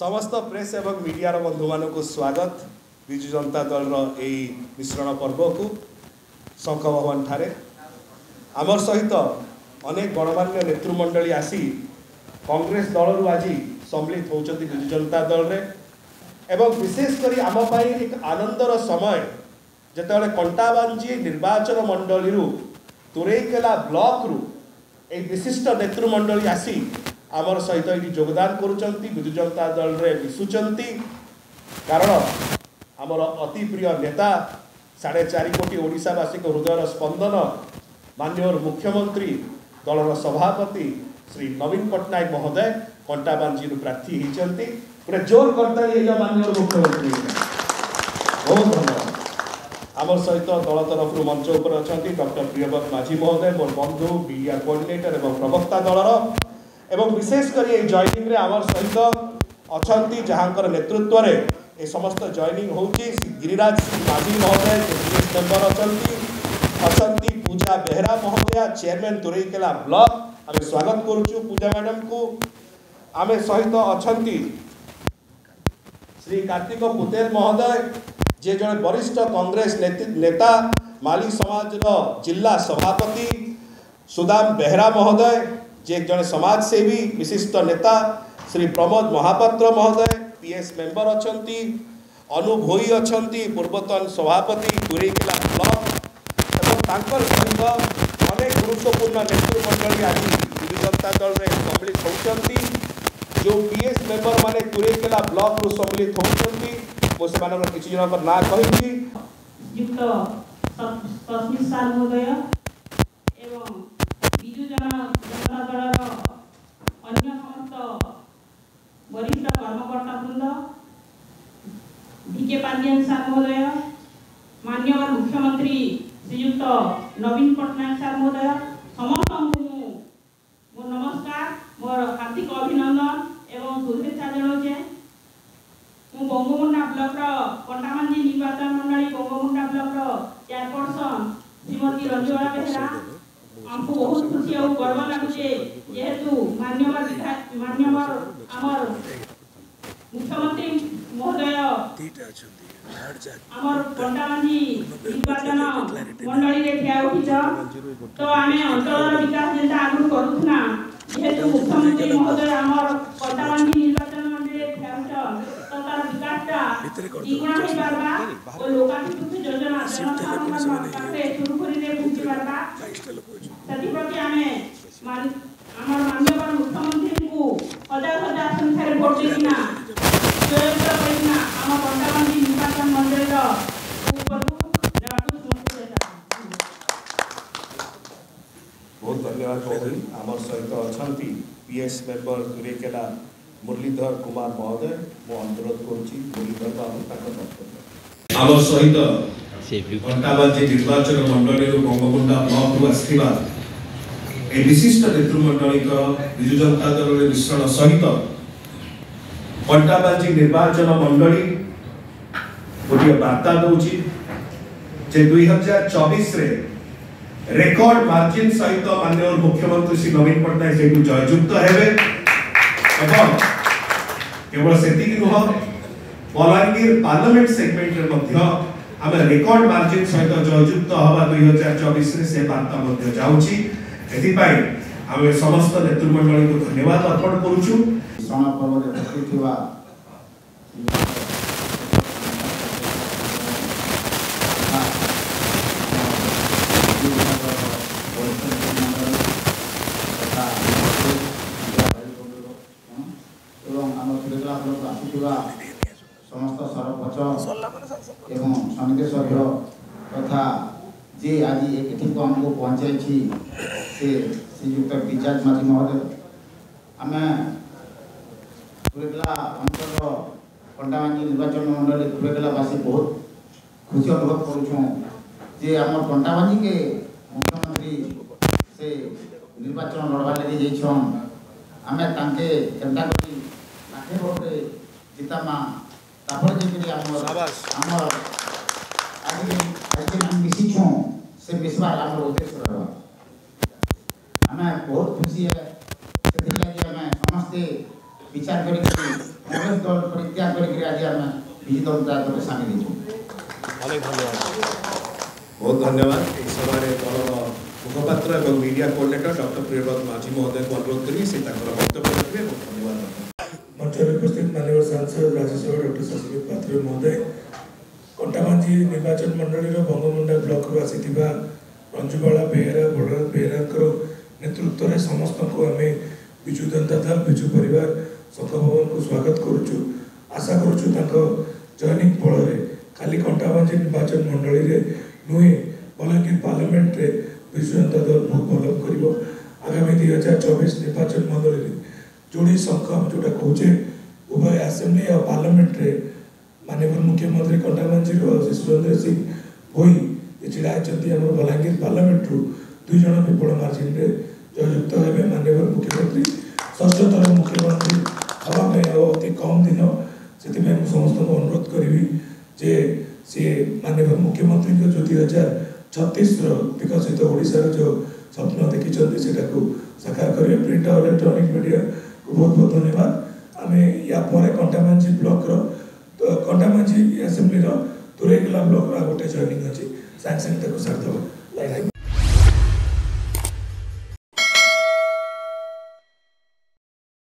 समस्त प्रेस एवं मीडिया बंधु मान को स्वागत विजु जनता दल मिश्रण पर्व को शंख भवन ठारे आमर सहित अनेक गणमान्य नेतृमंडली आसी कांग्रेस दल रु आज सम्मिलित होती विजु जनता दल रे एवं विशेषकर आम एक आनंदर समय जिते कंटाबांजी निर्वाचन मंडली तुरईकेला ब्लॉक रु एक विशिष्ट नेतृमंडली आसी आमर सहित ये योगदान करुँच विजु जनता दल रे मिशुचंती कारण आमर अति प्रिय नेता 4.5 कोटी ओडिशावासी हृदयर स्पंदन माननीय मुख्यमंत्री दलर सभापति श्री नवीन पट्टनायक महोदय कंटाबांजी प्रार्थी होती पूरा जोर करता माननीय मुख्यमंत्री बहुत धन्यवाद। आमर सहित दल तरफ मंच उपर अच्छा डॉक्टर प्रियव्रत माझी महोदय मोर बंधु मीडिया कोऑर्डिनेटर एवं प्रवक्ता दलर एवं विशेषकर ये जॉइनिंग रे आमर सहित अच्छा जहाँकर नेतृत्व रे ए समस्त जॉइनिंग होची गिरिराज माझी महोदय मेंबर अच्छा पूजा बेहरा महोदया चेयरमैन तुरईकेला ब्लॉक आम स्वागत करुचु पूजा मैडम को आम सहित अच्छा श्री कार्तिक पुतेल महोदय जे जड़े वरिष्ठ कांग्रेस नेता माली समाज जिला सभापति सुदाम बेहरा महोदय जे जड़े समाजसेवी विशिष्ट नेता श्री प्रमोद महापात्र महोदय पीएस मेंबर अच्छा अनु भोई अच्छा पूर्वतन सभापति तुरईकेला ब्लॉक एवं सहित अनेक गुरुत्वपूर्ण नेतृमंडली आज विजु जनता दल में सम्मिलित होती जो पीएस मेंबर माने तुरईकेला ब्लॉक रु सम्मिलित होती मुझे किसी जन ना कही विजु जनता दल अन्य समस्त वरिष्ठ कर्मकर्ता वृंद डीके पांडियन सार महोदय माननीय मुख्यमंत्री श्रीयुक्त नवीन पट्टनायक सार महोदय समस्त मोर नमस्कार मोर हार्दिक अभिनंदन एवं शुभेच्छा जनाऊे मु बंगमुंडा ब्लॉक कंटाबांजी निर्वाचन मंडली बंगमुंडा ब्लॉक चेयरपर्सन श्रीमती रंजुला बेहरा हमको बहुत खुशी और गर्व लगुचे जेहेतु मान्यवर आमर मुख्यमंत्री महोदय आमर कंटाबांजी निर्वाचन मंडली रे ठिया उठिछ तो आमे अंचल विकास जेंता आगु करूथना जेहेतु मुख्यमंत्री महोदय आमर कंटाबांजी निर्वाचन मंडली रे ठिया उठ तो तार विकासटा इगुणा हे पारबा ओ लोकाभिमुखी योजना जनसाधारण पाखे शुरू करी रे पहुंची पारबा प्रति आमे आमर माननीय मुख्यमंत्री को हजार संख्यार भोट देना जयंत करना आम कंटाबांजी निर्वाचन मंडल बहुत धन्यवाद महोदय। आमर सहित अच्छा पीएस मेंबर तुरईकेला मुरलीधर कुमार महोदय मो अनुरोध करुच्ची मुरलीधर बाबू आमर सहित कंटाबांजी निर्वाचन मंडली बंगमुंडा ब्लॉक रु आसथिबा ए विशिष्ट नेतृमंडली विजु जनता दल मिश्रण सहित कंटाबांजी निर्वाचन मंडली गोटे वार्ता दौची जे 2024 रे रेकर्ड मार्जिन सहित माननीय मुख्यमंत्री श्री नवीन पट्टनायक से जययुक्त हेबे एवं केवल सेतिक नुह बलांगीर पार्लियामेंट सेगमेंट रे मध्य आमे रेकर्ड मार्जिन सहित जययुक्त हवा 2024 रे से वार्ता मध्य जाउची एथि पई आमे समस्त नेतृमंडली को धन्यवाद अर्पण करूछु। सण पर्व रे उपस्थित हुआ समस्त सरपंच एवं समिति सभ्य तथा जे आज एक आमको पहुँचाई से श्रीयुक्त गिरिराज माझी महोदय आम तुरईकेला अंचल कंटाबांजी निर्वाचन मंडल तुरईकेलावासी बहुत खुशी अनुभव करुँ जे आम कंटाबांजी के मुख्यमंत्री से निर्वाचन लड़वा लगे जाइछन आम तांके केनता करी लाखे भोट जितामा तापर जेकरी आमर आज हम मिसिछों से विश्वास आमर उद्देश्य रहा हमें बहुत खुशी है से समस्ते विचार करी कॉंग्रेस दल परित्याग करके आज आम विजु जनता दल सामिल हो। अनेक धन्यवाद, बहुत धन्यवाद। एक समय दलर मुखपात्र और मीडिया कोऑर्डिनेटर डॉक्टर प्रियव्रत माझी महोदय को अनुरोध करी से वक्तव्य रखिए। धन्यवाद। मंच में उपस्थित माननीय सांसद राज्यसभा डॉक्टर शशिकांत पात्र महोदय, कंटाबांजी निर्वाचन मंडल बंगमुंडा ब्लॉक रु आसीथिबा रंजुबाला बेहेरा बलराज बेहेरा नेतृत्व में समस्त को आम विजु जनता दल विजु परिवार संघ भवन को स्वागत करुचु। आशा करुचु जॉइनिंग फल खाली कंटाबांजी निर्वाचन मंडल में नुहे बलांगीर पार्लियामेंट रे विजु जनता दल बहुत भल कर आगामी 2024 निर्वाचन मंडल में जोड़ी संघ जोटा कहे उभय आसेम्बली और पार्लियामेंट रे माननीय मुख्यमंत्री कंटाबांजी शिशुचंद्र सिंह भोई छिड़ा होती बलांगीर पार्लियामेंट रु 2 जन विपुल मार्जिन जययुक्त हे। माननीय मुख्यमंत्री षष्ठतर मुख्यमंत्री हवा अति कम दिन से समस्त को अनुरोध करी जे सी माननीय मुख्यमंत्री जो 2036 विकसित ओडिशार जो स्वप्न देखी से साकार करेंगे। प्रिंट और इलेक्ट्रॉनिक मीडिया को बहुत बहुत धन्यवाद। आम या Kantabanji block Kantabanji assembly Tureikela block गोटे जॉइनिंग अच्छी सागे सागे सारदेव।